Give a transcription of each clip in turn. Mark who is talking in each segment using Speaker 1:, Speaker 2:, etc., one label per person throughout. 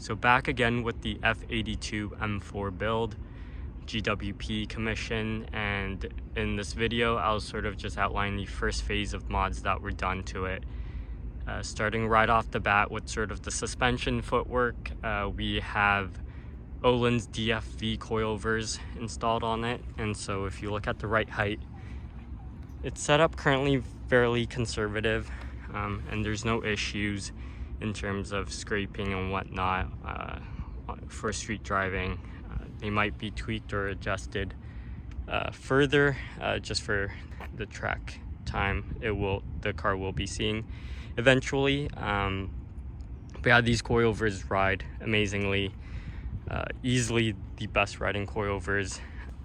Speaker 1: So back again with the F82 M4 build, GWP commission, and in this video I'll sort of just outline the first phase of mods that were done to it. Starting right off the bat with sort of the suspension footwork, we have Öhlins DFV coilovers installed on it, and so if you look at the right height, it's set up currently fairly conservative, and there's no issues in terms of scraping and whatnot for street driving. They might be tweaked or adjusted further just for the track time the car will be seeing eventually. But yeah, these coilovers ride amazingly, easily the best riding coilovers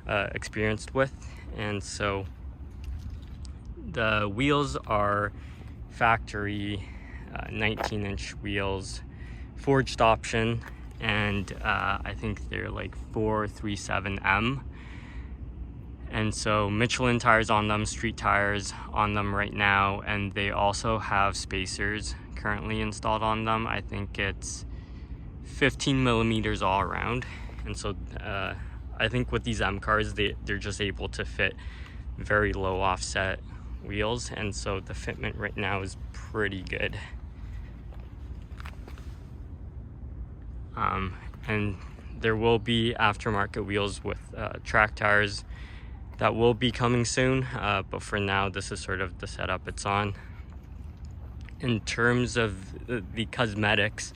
Speaker 1: experienced with. And so the wheels are factory 19-inch wheels, forged option, and I think they're like 437M. And so Michelin tires on them, street tires on them right now, and they also have spacers currently installed on them. I think it's 15 millimeters all around. And so I think with these M cars, they're just able to fit very low offset wheels, and so the fitment right now is pretty good. And there will be aftermarket wheels with track tires that will be coming soon, but for now this is sort of the setup it's on. In terms of the cosmetics,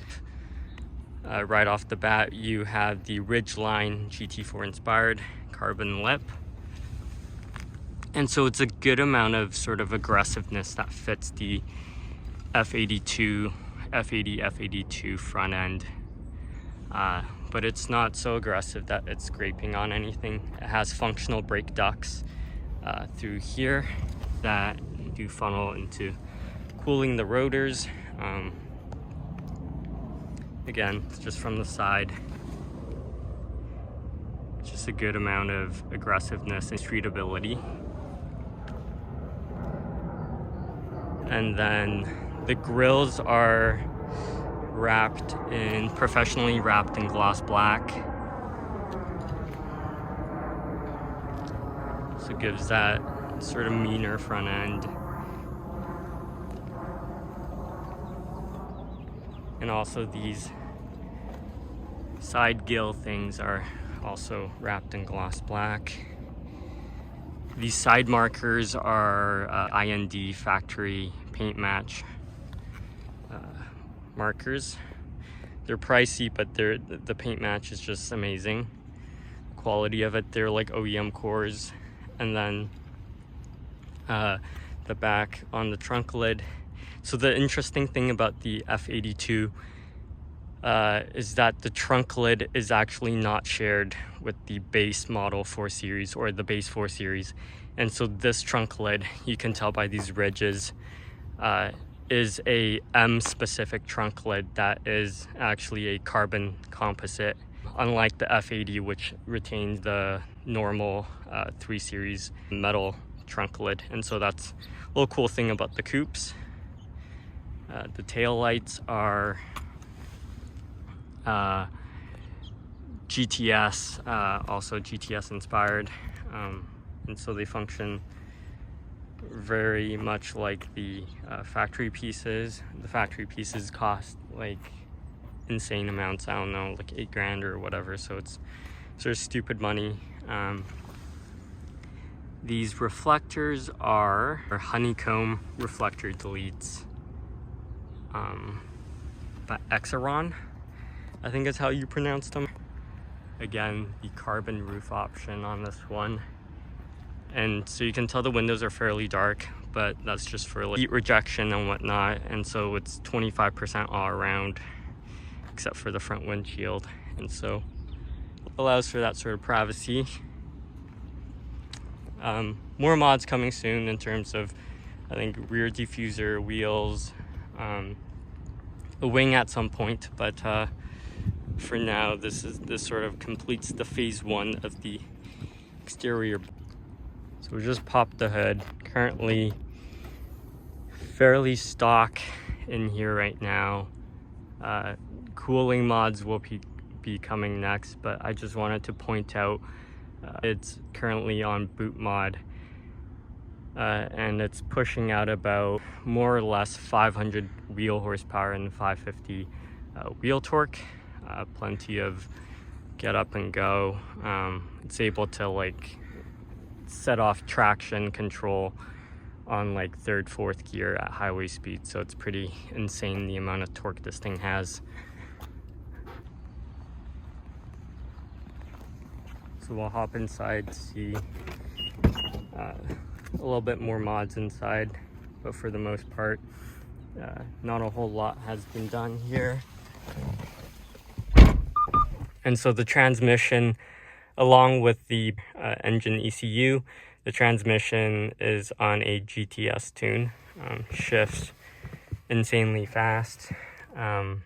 Speaker 1: right off the bat you have the Ridgeline GT4 inspired carbon lip, and so it's a good amount of sort of aggressiveness that fits the F82 front end, but it's not so aggressive that it's scraping on anything. It has functional brake ducts through here that do funnel into cooling the rotors. Again, just from the side, just a good amount of aggressiveness and streetability. And then the grills are professionally wrapped in gloss black. So it gives that sort of meaner front end. And also these side gill things are also wrapped in gloss black. These side markers are IND factory paint match markers. They're pricey, but the paint match is just amazing. The quality of it, they're like OEM cores. And then the back on the trunk lid. So the interesting thing about the F82 is that the trunk lid is actually not shared with the base model 4 series or the base 4 series. And so this trunk lid, you can tell by these ridges, is a M specific trunk lid that is actually a carbon composite, unlike the F80, which retains the normal 3 series metal trunk lid. And so that's a little cool thing about the coupes. The tail lights are GTS, also GTS inspired, and so they function very much like the factory pieces. The factory pieces cost like insane amounts, I don't know, like $8,000 or whatever, so it's sort of stupid money. These reflectors are honeycomb reflector deletes by Exaron, I think is how you pronounce them. Again, the carbon roof option on this one. And so you can tell the windows are fairly dark, but that's just for like heat rejection and whatnot. And so it's 25% all around, except for the front windshield. And so it allows for that sort of privacy. More mods coming soon in terms of, I think, rear diffuser, wheels, a wing at some point, but for now this sort of completes the phase 1 of the exterior. So we just popped the hood. Currently fairly stock in here right now. Cooling mods will be coming next, but I just wanted to point out it's currently on boot mod, and it's pushing out about more or less 500 wheel horsepower and 550 wheel torque. Plenty of get up and go. It's able to like set off traction control on like 3rd, 4th gear at highway speed, so it's pretty insane the amount of torque this thing has. So we'll hop inside to see a little bit more mods inside, but for the most part not a whole lot has been done here. And so the transmission, along with the engine ECU, the transmission is on a GTS tune, shifts insanely fast. And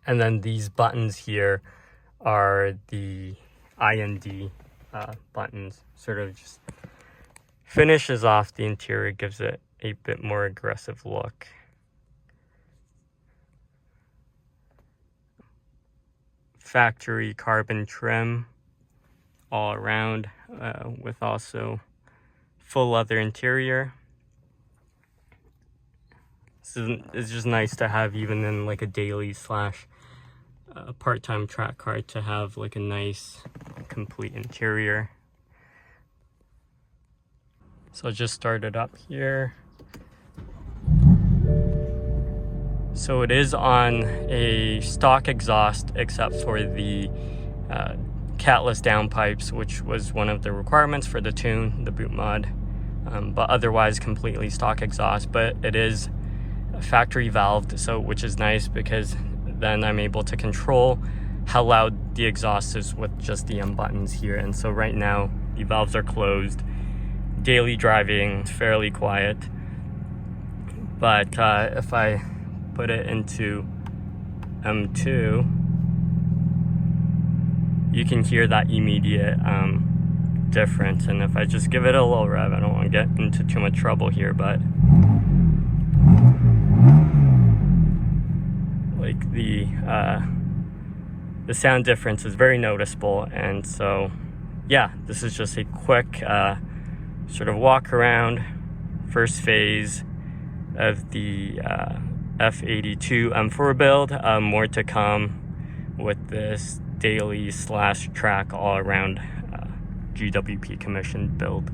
Speaker 1: then these buttons here are the IND buttons, sort of just finishes off the interior, gives it a bit more aggressive look. Factory carbon trim all around, with also full leather interior. It's just nice to have, even in like a daily slash part-time track car, to have like a nice complete interior. So I'll just start it up here. So it is on a stock exhaust, except for the catless downpipes, which was one of the requirements for the tune, the boot mod, but otherwise completely stock exhaust. But it is factory valved, so which is nice, because then I'm able to control how loud the exhaust is with just the M buttons here. And so right now the valves are closed. Daily driving, fairly quiet, but if I put it into M2, you can hear that immediate difference. And if I just give it a little rev, I don't want to get into too much trouble here, but like the sound difference is very noticeable. And so yeah, this is just a quick sort of walk around, first phase of the F82 M4 build. More to come with this daily slash track all around GWP commission build.